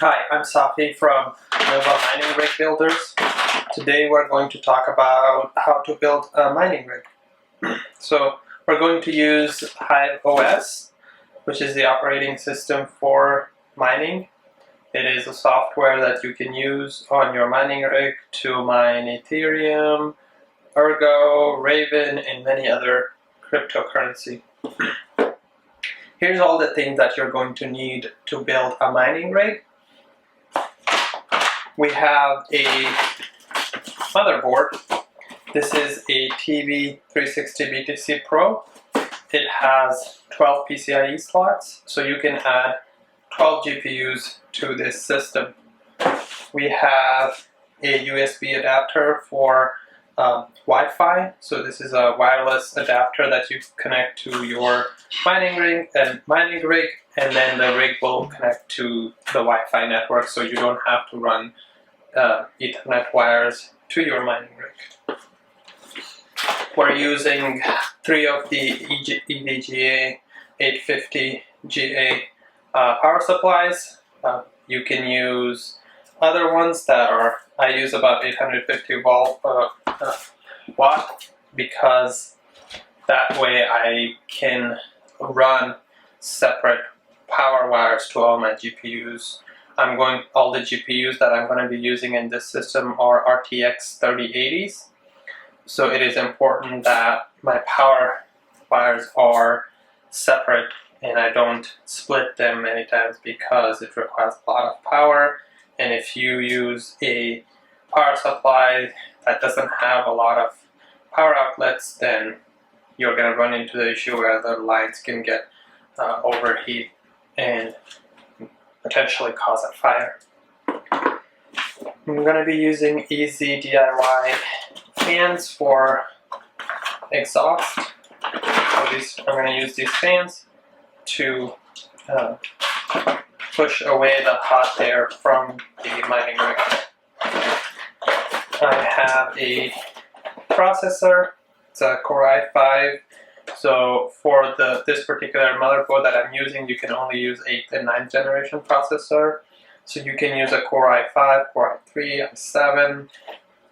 Hi, I'm Safi from Nova Mining Rig Builders. Today we're going to talk about how to build a mining rig. So we're going to use HIVE OS, which is the operating system for mining. It is a software that you can use on your mining rig to mine Ethereum, Ergo, Raven, and many other cryptocurrency. Here's all the things that you're going to need to build a mining rig. We have a motherboard. This is a TV360 BTC Pro. It has 12 PCIe slots, so you can add 12 GPUs to this system. We have a USB adapter for Wi-Fi. So this is a wireless adapter that you connect to your mining rig, and then the rig will connect to the Wi-Fi network, so you don't have to run Ethernet wires to your mining rig. We're using 3 of the EVGA 850 GA power supplies. You can use other ones that are, I use about 850 watt, because that way I can run separate power wires to all my GPUs. All the GPUs that I'm going to be using in this system are RTX 3080s. So it is important that my power wires are separate and I don't split them many times, because it requires a lot of power. And if you use a power supply that doesn't have a lot of power outlets, then you're going to run into the issue where the lines can get overheat and potentially cause a fire. I'm going to be using easy DIY fans for exhaust. So I'm going to use these fans to push away the hot air from the mining rig. I have a processor. It's a Core i5. So for this particular motherboard that I'm using, you can only use 8th and 9th generation processor. So you can use a Core i5, Core i3, i7,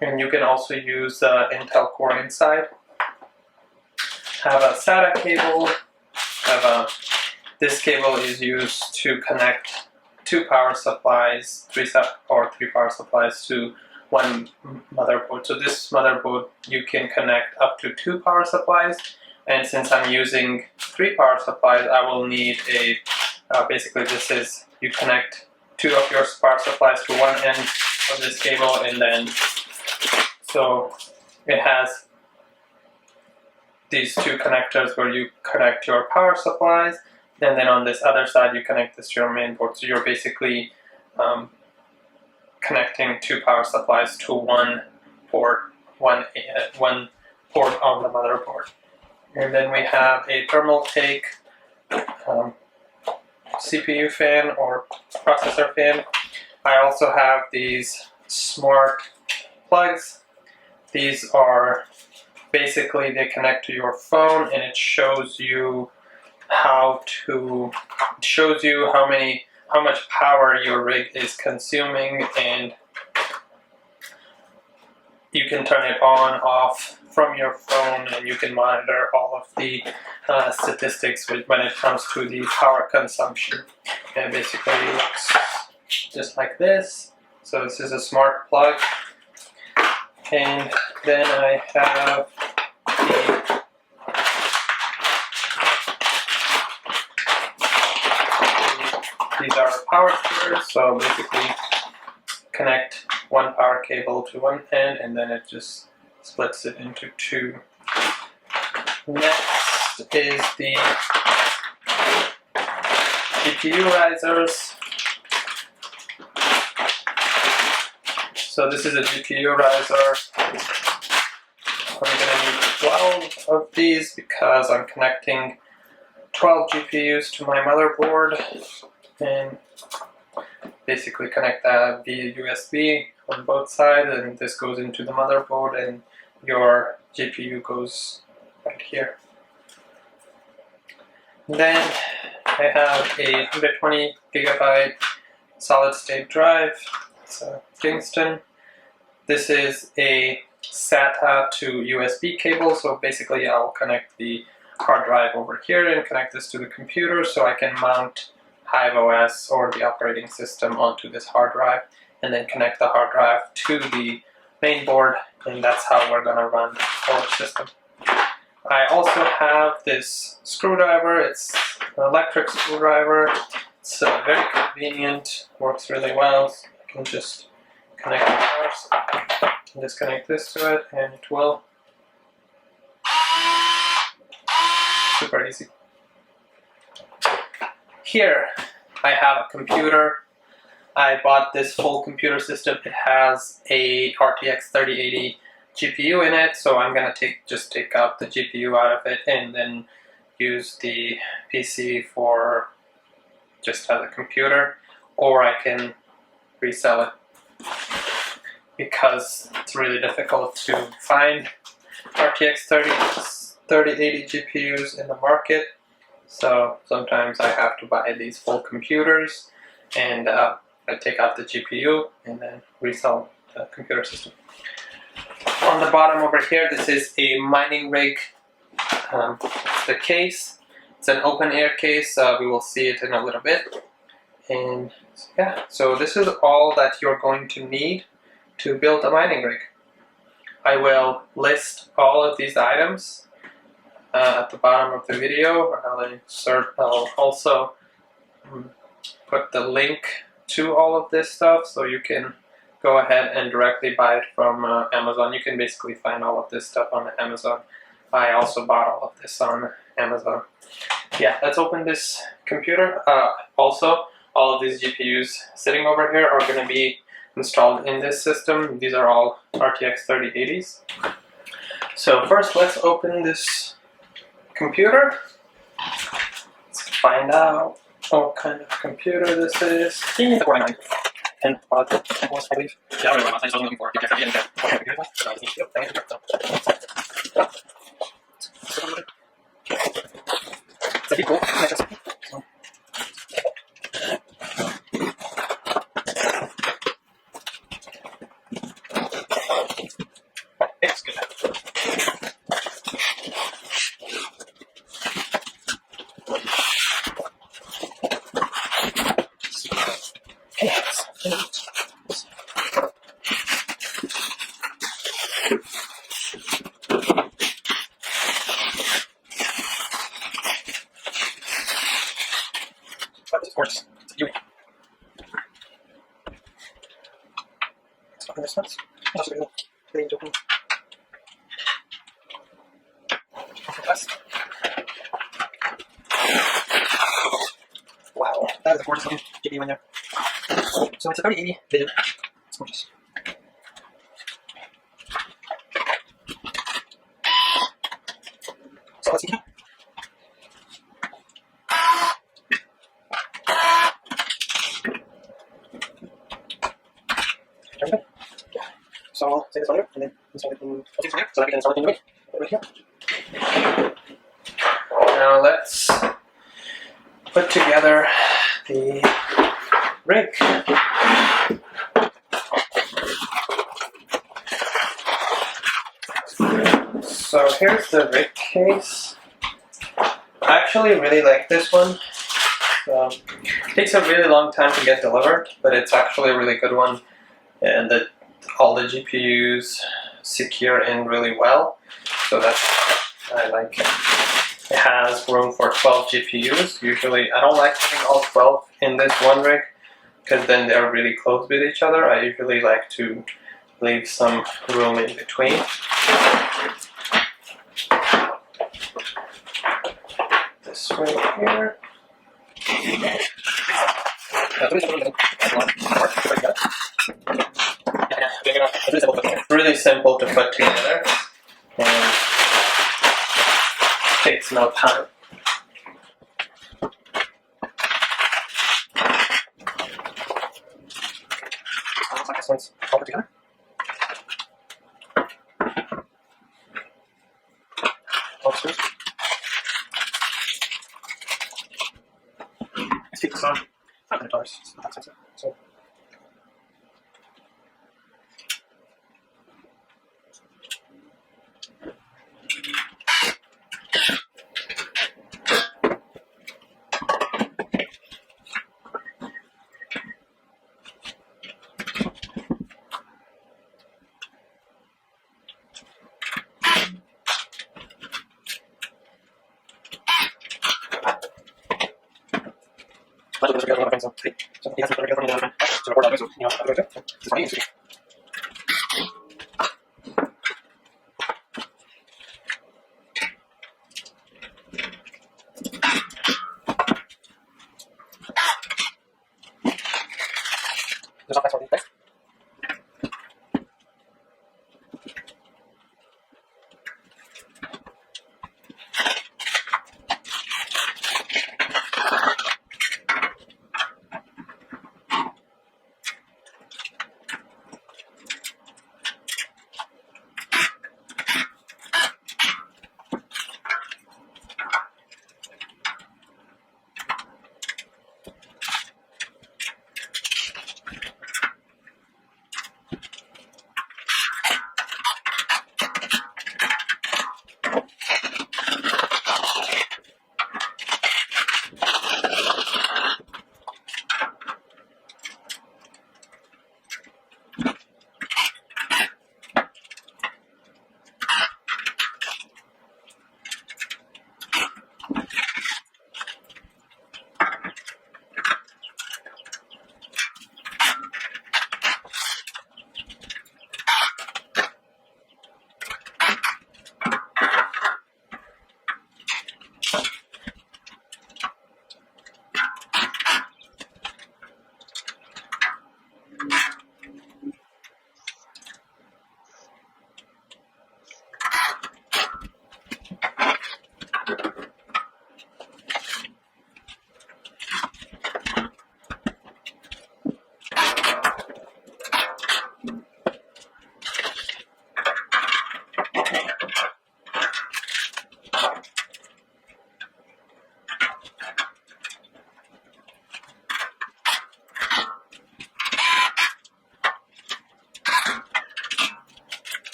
and you can also use Intel Core inside. Have a SATA cable. This cable is used to connect 2 power supplies, 3 power supplies to one motherboard. So this motherboard, you can connect up to 2 power supplies. And since I'm using 3 power supplies, I will need basically this is, you connect 2 of your power supplies to one end of this cable, and then, so it has these 2 connectors where you connect your power supplies, and then on this other side you connect this to your main board. So you're basically connecting 2 power supplies to one port on the motherboard. And then we have a thermal take CPU fan or processor fan. I also have these smart plugs. These are basically, they connect to your phone, and it shows you how much power your rig is consuming, and you can turn it on, off from your phone, and you can monitor all of the statistics when it comes to the power consumption. And basically it looks just like this. So this is a smart plug. And then I have these are power splitters. So basically connect one power cable to one end, and then it just splits it into 2. Next is the GPU risers. So this is a GPU riser. I'm going to need 12 of these because I'm connecting 12 GPUs to my motherboard, and basically connect that via USB on both sides, and this goes into the motherboard, and your GPU goes right here. Then I have a 120 gigabyte solid state drive. It's a Kingston. This is a SATA to USB cable, so basically I'll connect the hard drive over here and connect this to the computer so I can mount HIVE OS or the operating system onto this hard drive and then connect the hard drive to the main board, and that's how we're going to run our system. I also have this screwdriver. It's an electric screwdriver. It's very convenient, works really well. So I can just connect the wires and just connect this to it, and it will. Super easy. Here I have a computer. I bought this full computer system. It has a RTX 3080 GPU in it, so I'm gonna just take out the GPU out of it and then use the PC for just as a computer, or I can resell it because it's really difficult to find RTX 3080 GPUs in the market. So sometimes I have to buy these full computers, and I take out the GPU and then resell the computer system. On the bottom over here, this is a mining rig. The case, it's an open air case. We will see it in a little bit. And yeah, so this is all that you're going to need to build a mining rig. I will list all of these items at the bottom of the video. I'll also put the link to all of this stuff so you can go ahead and directly buy it from Amazon. You can basically find all of this stuff on Amazon. I also bought all of this on Amazon. Yeah, let's open this computer. Also, all of these GPUs sitting over here are going to be installed in this system. These are all RTX 3080s. So first, let's open this computer. Let's find out what kind of computer this is. It's a Core i9. 10 quad, 10 cores, I believe. Yeah, I don't know what I was looking for. What kind of computer was? So, it's pretty cool. It's good. Of course, it's a beauty. Let's open this one. Also, really to open. Wow, that is a gorgeous looking GPU in there. So it's a 3080 Vision. It's gorgeous. So let's see. Okay. So I'll take this one here and then install it in so that we can install it in the rig. Right here. Now let's put together the rig. So here's the rig case. I actually really like this one. It takes a really long time to get delivered, but it's actually a really good one, and all the GPUs secure in really well, so that's I like it. It has room for 12 GPUs. Usually I don't like having all 12 in this one rig because then they're really close with each other. I usually like to leave some room in between. This right here. Really simple to put together and takes no time. Looks like this one's all put together. All the screws. Let's take this on. It's not going to torch. It's not that sensitive. So going some tape. So he has some from the other man. So record that way, so you know how to do it. It's funny, it's there's not for these guys.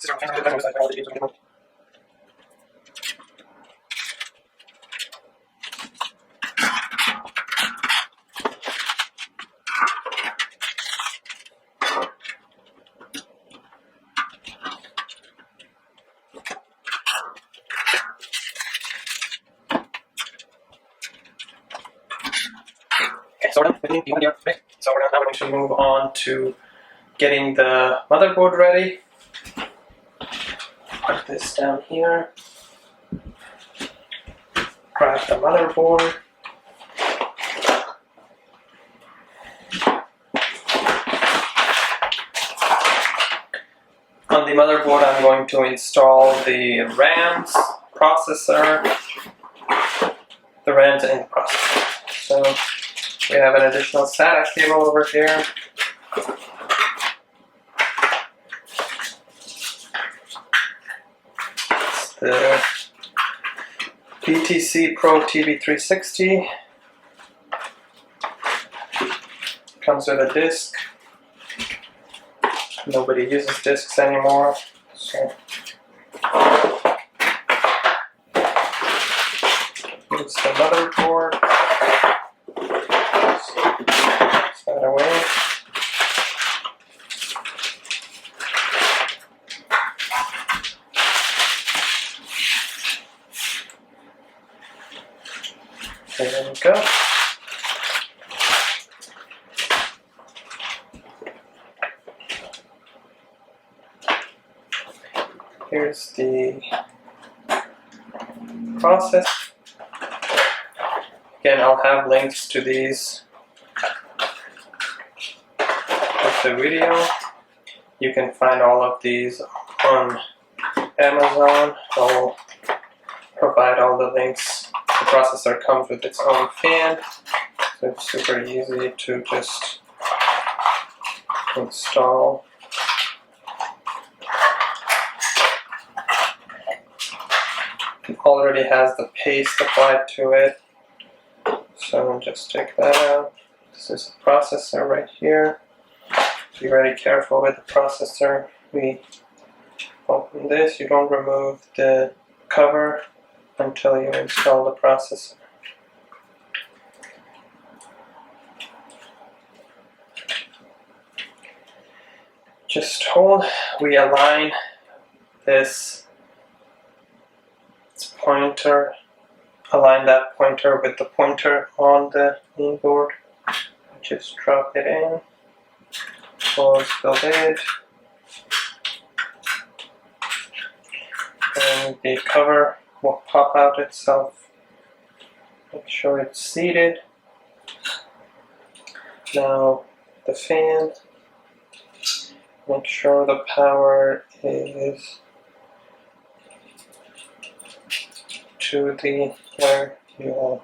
So we're done with the one here. Okay. So we're now going to move on to getting the motherboard ready. Put this down here. Grab the motherboard. On the motherboard, I'm going to install the RAMs, processor, the RAMs and the processor. So we have an additional SATA cable over here. It's the PTC Pro TV360. Comes with a disc. Nobody uses discs anymore, so it's the motherboard. Set that away. There we go. Here's the process. Again, I'll have links to these with the video. You can find all of these on Amazon. I'll provide all the links. The processor comes with its own fan, so it's super easy to just install. already has the paste applied to it. So I'll just take that out. This is the processor right here. Be very careful with the processor. We open this, you don't remove the cover until you install the processor. Just hold, we align this pointer, align that pointer with the pointer on the main board. Just drop it in, close the lid, and the cover will pop out itself. Make sure it's seated. Now the fan, make sure the power is to the where you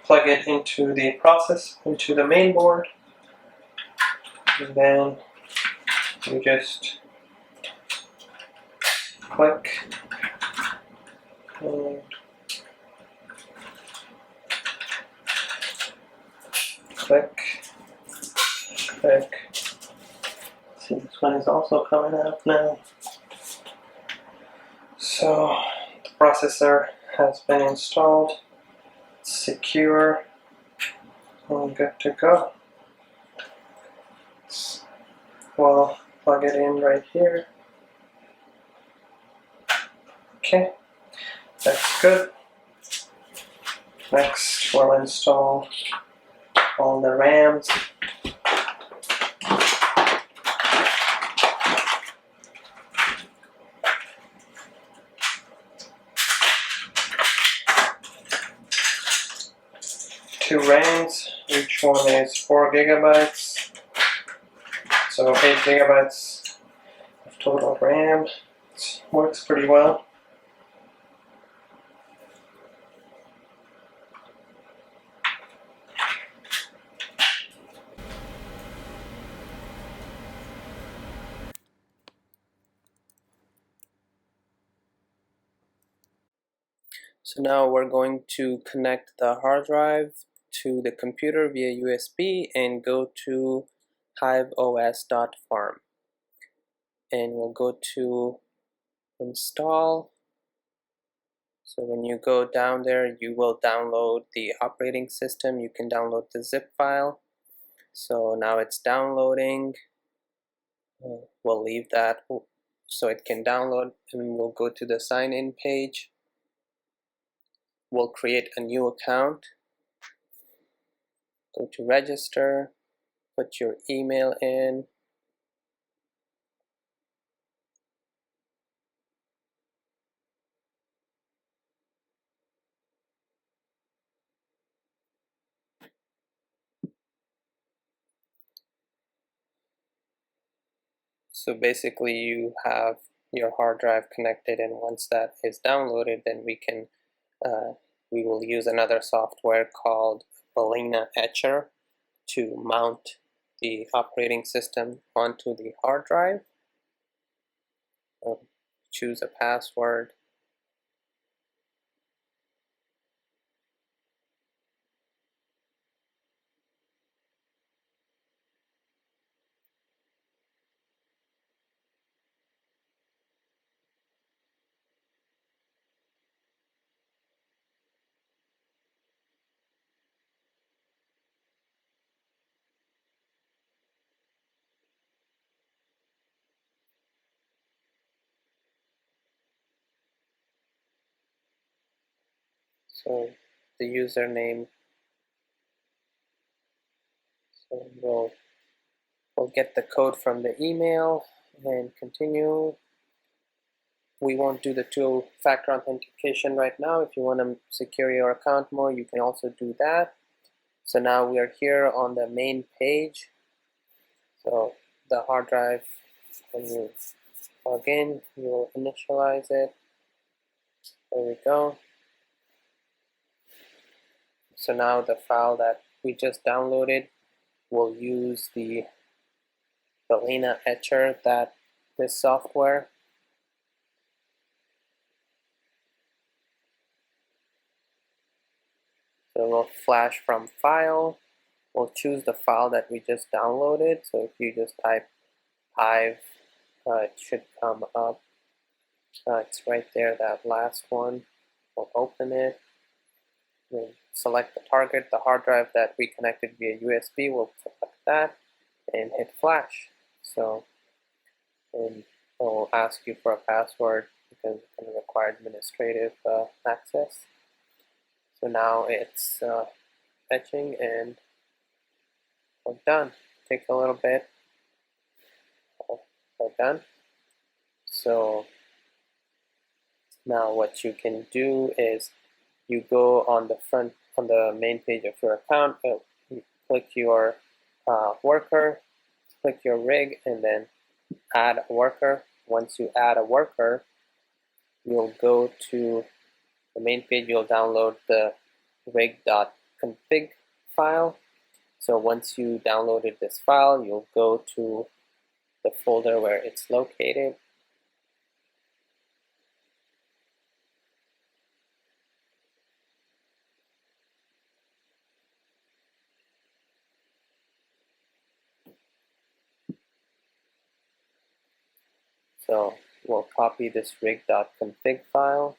plug it into the into the main board, and then you just click and click, click. See, this one is also coming out now. So the processor has been installed, it's secure, and good to go. We'll plug it in right here. Okay, that's good. Next, we'll install all the RAMs. Two RAMs, each one is 4 gigabytes, so 8 gigabytes of total RAM. It works pretty well. So now we're going to connect the hard drive to the computer via USB and go to hiveos.farm. And we'll go to install. So when you go down there, you will download the operating system. You can download the zip file. So now it's downloading. We'll leave that so it can download, and we'll go to the sign in page. We'll create a new account. Go to register, put your email in. So basically you have your hard drive connected, and once that is downloaded, then we will use another software called Balena Etcher to mount the operating system onto the hard drive. Choose a password. So the username, so we'll get the code from the email and continue. We won't do the two-factor authentication right now. If you want to secure your account more, you can also do that. So now we are here on the main page. So the hard drive, when you log in, you will initialize it. There we go. So now the file that we just downloaded will use the Balena Etcher, this software. So we'll flash from file. We'll choose the file that we just downloaded. So if you just type HIVE, it should come up. It's right there, that last one. We'll open it. We'll select the target, the hard drive that we connected via USB. We'll select that and hit flash. So, and it will ask you for a password because it's going to require administrative access. So now it's fetching and we're done. Take a little bit. We're done. So now what you can do is you go on the main page of your account, you click your worker, click your rig, and then add a worker. Once you add a worker, you'll go to the main page, you'll download the rig.config file. So once you downloaded this file, you'll go to the folder where it's located. So we'll copy this rig.config file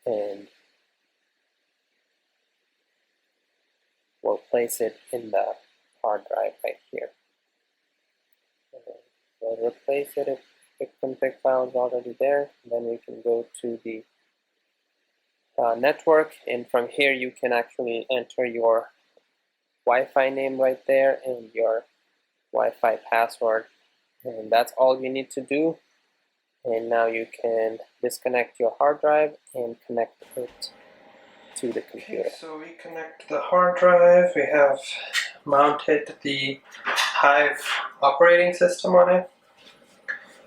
and we'll place it in the hard drive right here. We'll replace it if the config file is already there. Then we can go to the network, and from here you can actually enter your Wi-Fi name right there and your Wi-Fi password. And that's all you need to do. And now you can disconnect your hard drive and connect it to the computer. Okay, so we connect the hard drive. We have mounted the HIVE operating system on it.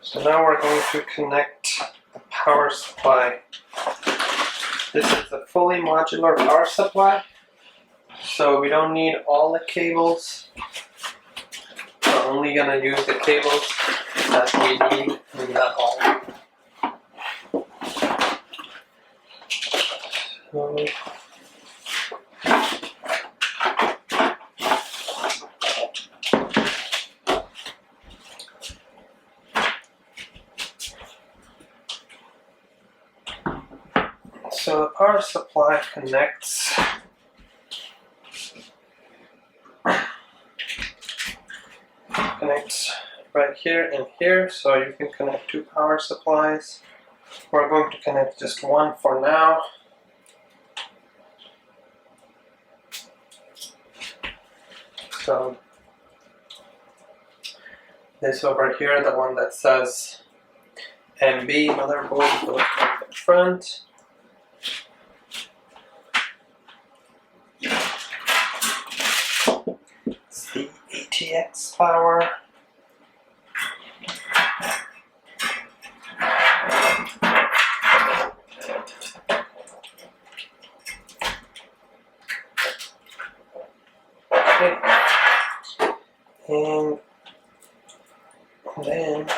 So now we're going to connect the power supply. This is a fully modular power supply, so we don't need all the cables. We're only going to use the cables that we need in the hall. So the power supply connects right here and here, so you can connect two power supplies. We're going to connect just one for now. So this over here, the one that says MB motherboard, goes on the front. It's the ATX power. Okay. And then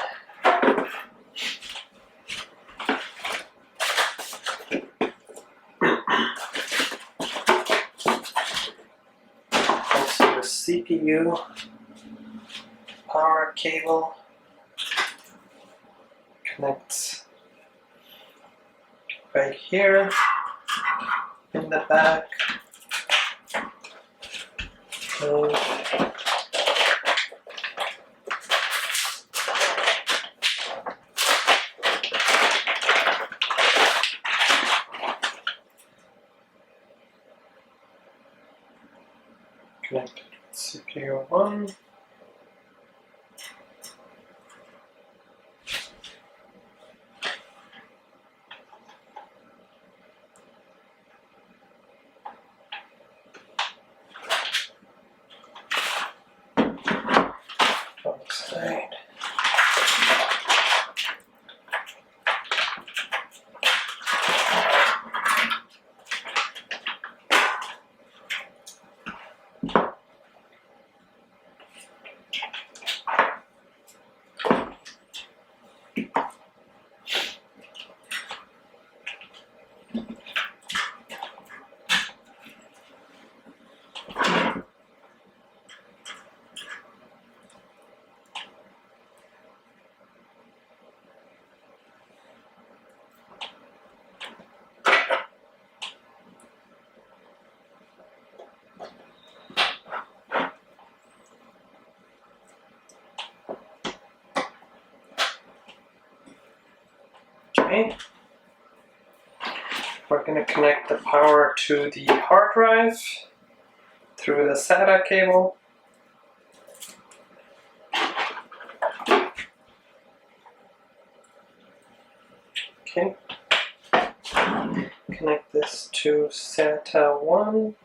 also the CPU power cable connects right here in the back. And connected CPU 1. On the side. Okay. We're going to connect the power to the hard drive through the SATA cable. Okay. Connect this to SATA 1.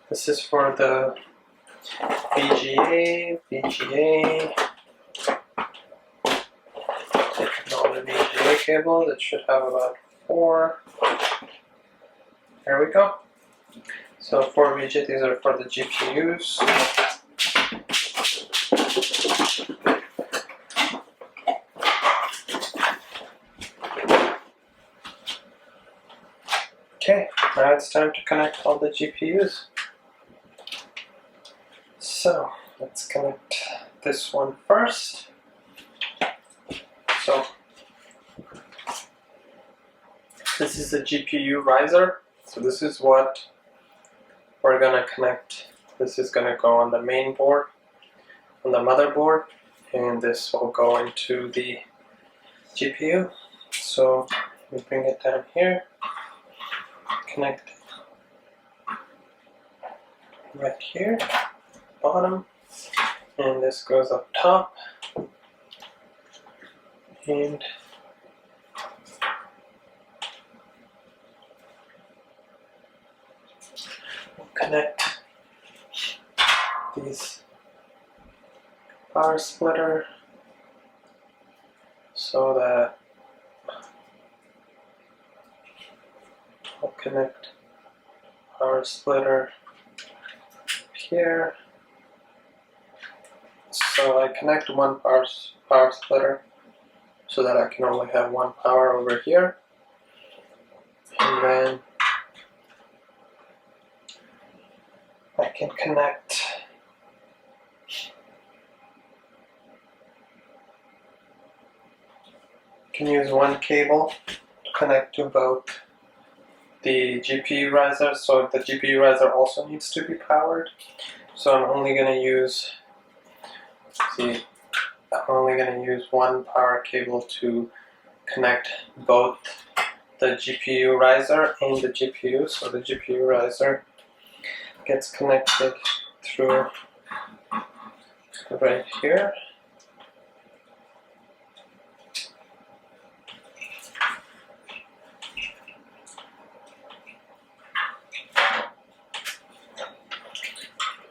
This is for the VGA. Taking all the VGA cables, it should have about 4. There we go. So 4 VGA, these are for the GPUs. Okay, now it's time to connect all the GPUs. So let's connect this one first. So this is the GPU riser. So this is what we're gonna connect. This is gonna go on the main board, on the motherboard, and this will go into the GPU. So we bring it down here, connect right here, bottom, and this goes up top, and we'll connect these power splitter so that I'll connect power splitter here. So I connect one power splitter so that I can only have one power over here, and then I can connect use one cable to connect to both the GPU riser. So the GPU riser also needs to be powered. So I'm only going to use one power cable to connect both the GPU riser and the GPU. So the GPU riser gets connected through right here.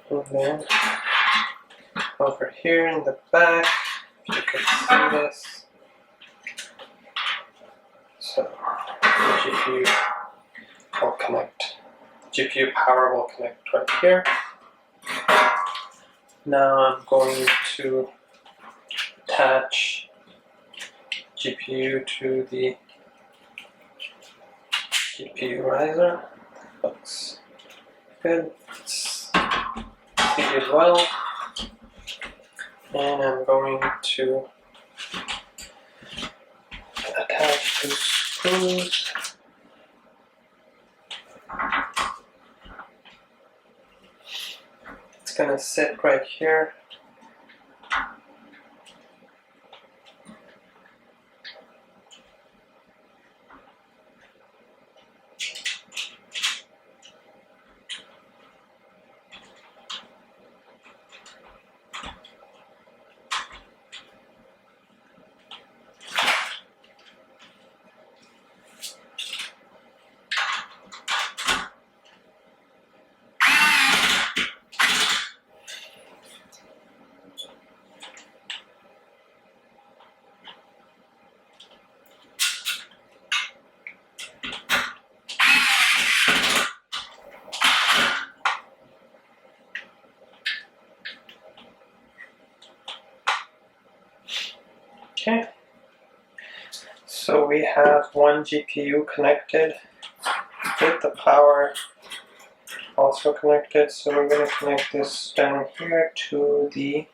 And then over here in the back, you can see this. So the GPU will connect. GPU power will connect right here. Now I'm going to attach GPU to the GPU riser. Looks good. It's seated well. And I'm going to attach the screws. It's going to sit right here. So we have one GPU connected with the power also connected. So we're going to connect this down here to the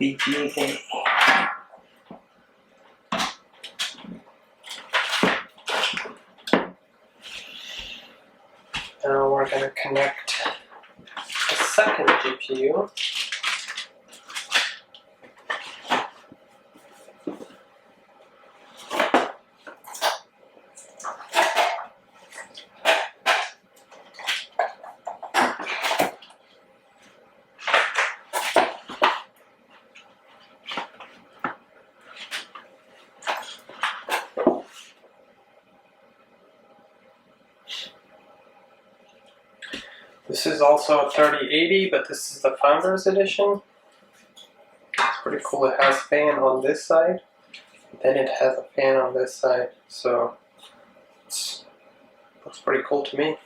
VGA. Now we're going to connect the second GPU. This is also a 3080, but this is the Founders Edition. It's pretty cool. It has fan on this side, then it has a fan on this side, so it looks pretty cool to me.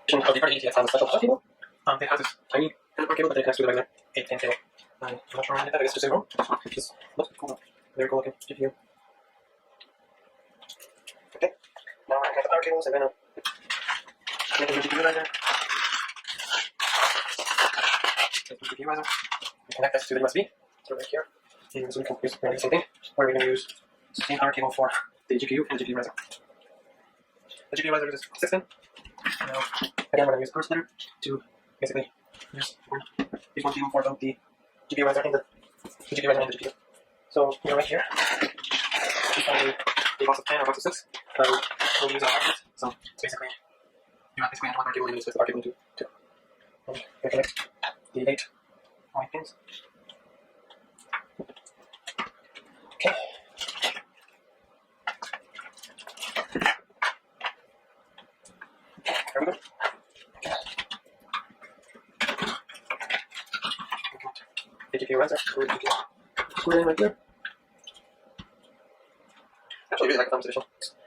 The 3080 has a special power cable. They have this tiny power cable that connects to the regular 8-pin cable. I'm not sure why I did that. I guess it's just 0. It just looks cool. Very cool looking GPU. Okay, now we're going to connect the power cables. I'm going to connect the GPU riser. GPU riser. We connect this to the USB. So right here. And so we can use the same thing. Where we're going to use the same power cable for the GPU and the GPU riser. The GPU riser uses 6 pin. Now, again, we're going to use a power splitter to basically use one cable for both the GPU riser and the GPU riser and the GPU. So we're right here. We find the box of 10 or box of 6. We'll use our arguments. So it's basically, you have basically one power cable and you switch the power cable into 2. And we connect the 8 white pins. Okay. There we go. The GPU riser. Screw it in right here. Actually, I really like the Founders Edition.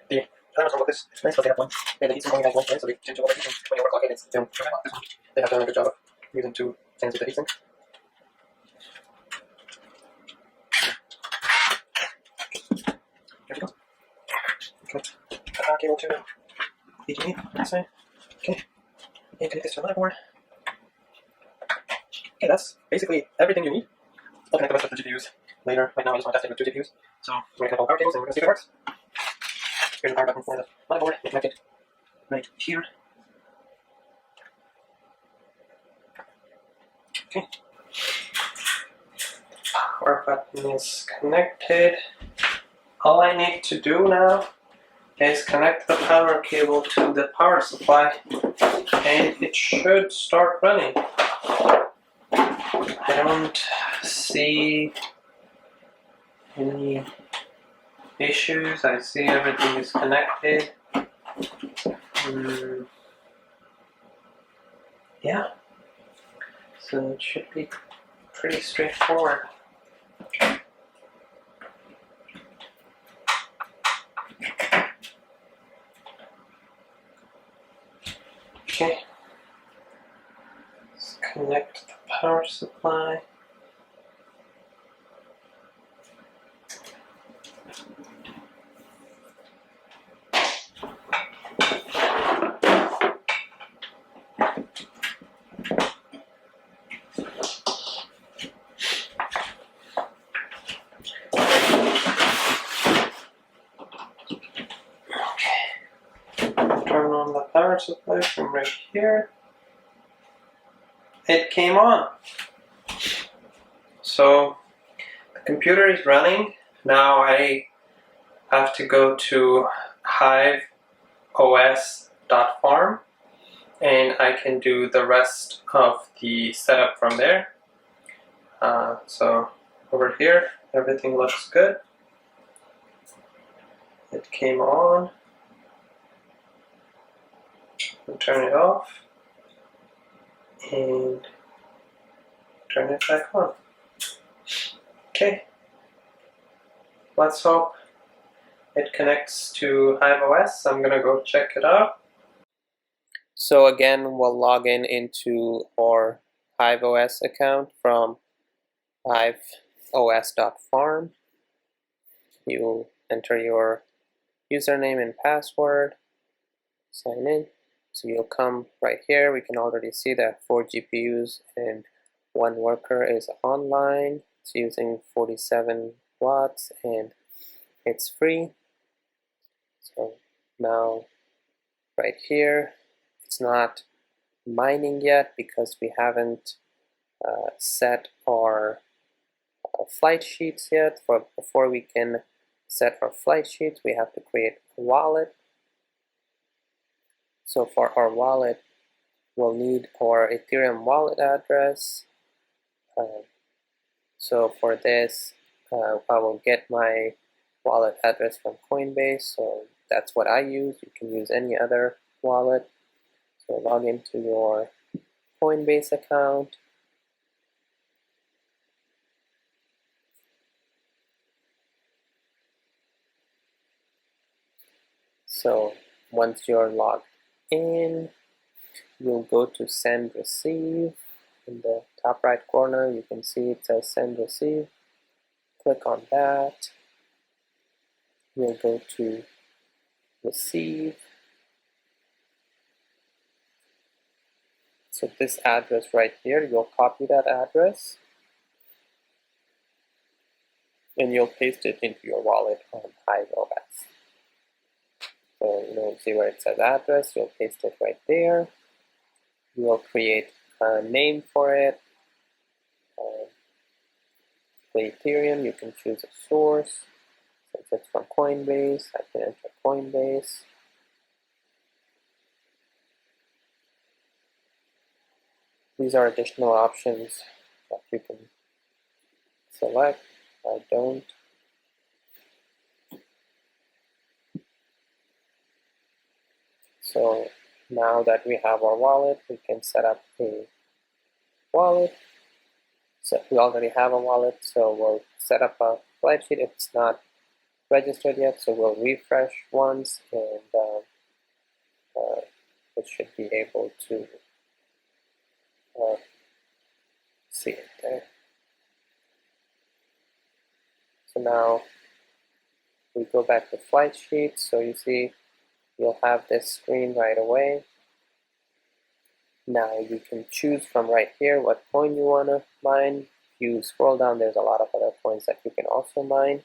The timers don't look this nice, but they have one. They have the heatsink going at one point, so they change it over everything. When you overclock it, it's down. This one, they have done a good job of using 2 fans with the heatsink. There we go. Okay. Cut power cable to VGA this way. Okay. And connect this to the motherboard. Okay, that's basically everything you need. I'll connect the rest of the GPUs later. Right now I just want to test it with 2 GPUs. So we're going to connect all power cables and we're going to see if it works. Here's the power button for the motherboard. We connect it right here. Okay. Power button is connected. All I need to do now is connect the power cable to the power supply and it should start running. I don't see any issues. I see everything is connected. Yeah, so it should be pretty straightforward. Okay, let's connect the power supply. Turn on the power supply from right here. It came on. So the computer is running. Now I have to go to HIVE OS.farm and I can do the rest of the setup from there. So over here, everything looks good. It came on. We'll turn it off and turn it back on. Okay, let's hope it connects to HIVE OS. I'm gonna go check it out. So again, we'll log in into our HIVE OS account from hiveos.farm. You'll enter your username and password, sign in. So you'll come right here. We can already see that 4 GPUs and 1 worker is online. It's using 47 watts and it's free. So now right here, it's not mining yet because we haven't set our flight sheets yet. Before we can set our flight sheets, we have to create a wallet. So for our wallet, we'll need our Ethereum wallet address. So for this, I will get my wallet address from Coinbase. So that's what I use. You can use any other wallet. So log into your Coinbase account. So once you're logged in, you'll go to send receive. In the top right corner, you can see it says send receive. Click on that. You'll go to receive. So this address right here, you'll copy that address and you'll paste it into your wallet on HIVE OS. So you'll see where it says address, you'll paste it right there. You'll create a name for it. For Ethereum, you can choose a source. Since it's from Coinbase, I can enter Coinbase. These are additional options that you can select. I don't. So now that we have our wallet, we can set up a wallet. So we already have a wallet, so we'll set up a flight sheet. It's not registered yet, so we'll refresh once and it should be able to see it there. So now we go back to flight sheet. So you see you'll have this screen right away. Now you can choose from right here what coin you want to mine. If you scroll down, there's a lot of other coins that you can also mine.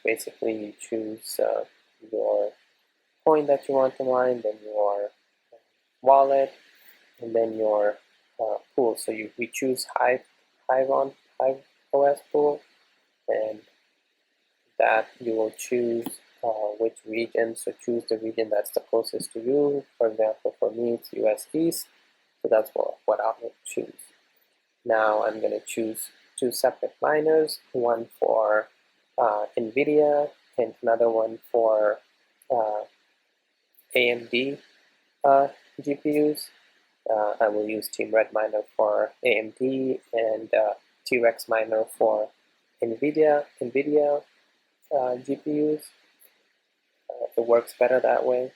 Basically, you choose your coin that you want to mine, then your wallet, and then your pool. So we choose HIVE OS pool, and that you will choose which region. So choose the region that's the closest to you. For example, for me, it's US East, so that's what I will choose. Now I'm going to choose 2 separate miners, one for NVIDIA and another one for AMD GPUs. I will use Team Red Miner for AMD and T-Rex Miner for NVIDIA GPUs. It works better that way.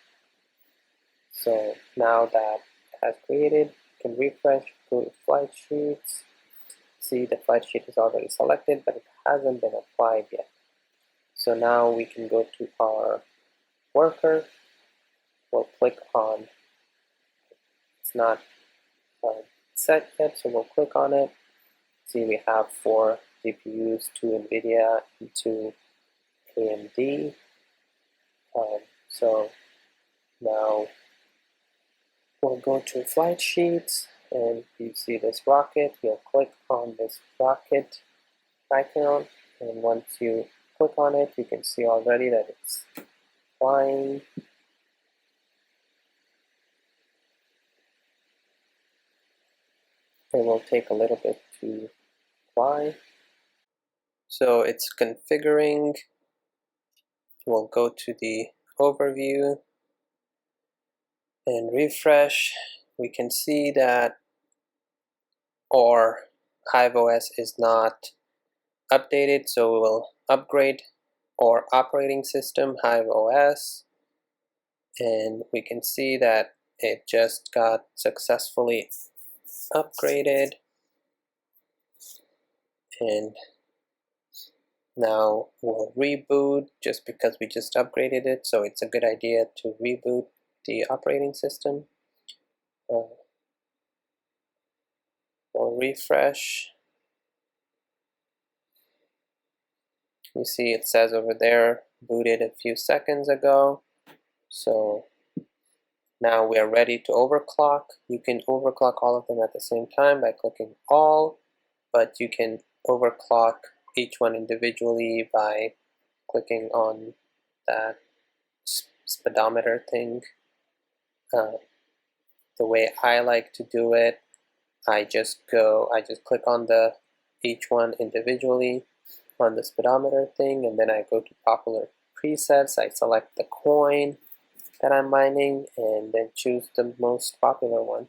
So now that it has created, you can refresh, go to flight sheets. See, the flight sheet is already selected, but it hasn't been applied yet. So now we can go to our worker. We'll click on, it's not set yet, so we'll click on it. See, we have 4 GPUs, 2 NVIDIA and 2 AMD. So now we'll go to flight sheets and you see this rocket. You'll click on this rocket icon, and once you click on it, you can see already that it's flying. It will take a little bit to fly. So it's configuring. We'll go to the overview and refresh. We can see that our HIVE OS is not updated, so we will upgrade our operating system, HIVE OS, and we can see that it just got successfully upgraded, and Now we'll reboot just because we just upgraded it, so it's a good idea to reboot the operating system. We'll refresh. You see it says over there, booted a few seconds ago. So now we're ready to overclock. You can overclock all of them at the same time by clicking all, but you can overclock each one individually by clicking on that speedometer thing. The way I like to do it, I just click on each one individually on the speedometer thing, and then I go to popular presets. I select the coin that I'm mining and then choose the most popular one.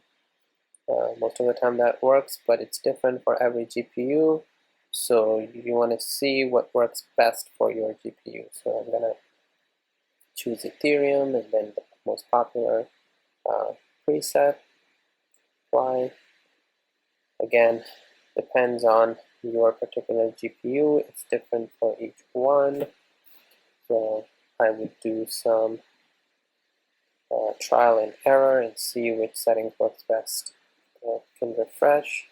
Most of the time that works, but it's different for every GPU. So you want to see what works best for your GPU. So I'm gonna choose Ethereum and then the most popular preset. Why? Again, depends on your particular GPU. It's different for each one. So I would do some trial and error and see which settings works best. I can refresh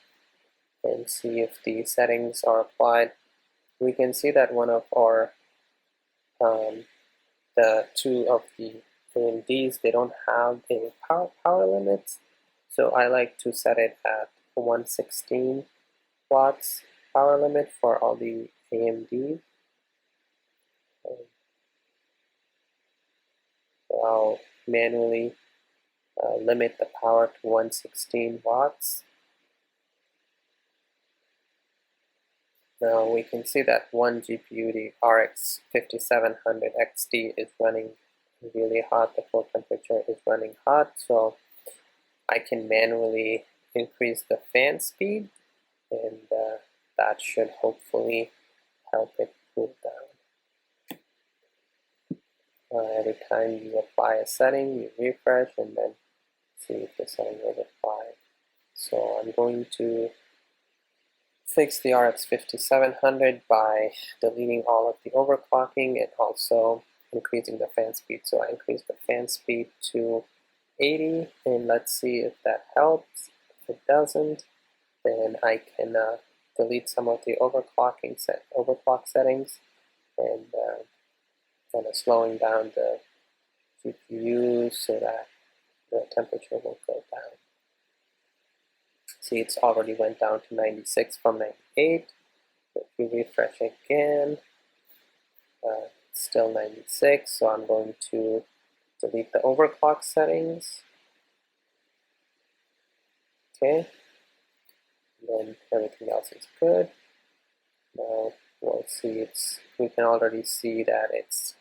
and see if the settings are applied. We can see that one of our the two of the AMDs, they don't have a power limit, so I like to set it at 116 watts power limit for all the AMDs. I'll manually limit the power to 116 watts. Now we can see that one GPU, the RX 5700 XT, is running really hot. The core temperature is running hot, so I can manually increase the fan speed, and that should hopefully help it cool down. Every time you apply a setting, you refresh and then see if the setting was applied. So I'm going to fix the RX 5700 by deleting all of the overclocking and also increasing the fan speed. So I increased the fan speed to 80, and let's see if that helps. If it doesn't, then I can delete some of the overclock settings and kind of slowing down the GPU so that the temperature will go down. See, it's already went down to 96 from 98. If you refresh again, it's still 96, so I'm going to delete the overclock settings. Okay, and then everything else is good. Now we'll see we can already see that it's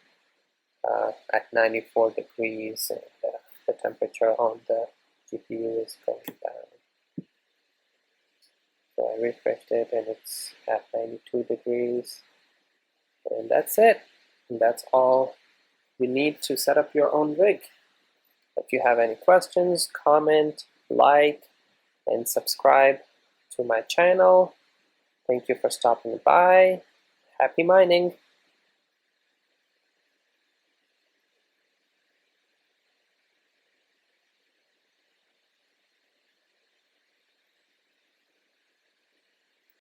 at 94 degrees and the temperature on the GPU is going down. So I refreshed it and it's at 92 degrees. And that's it. And that's all you need to set up your own rig. If you have any questions, comment, like, and subscribe to my channel. Thank you for stopping by. Happy mining!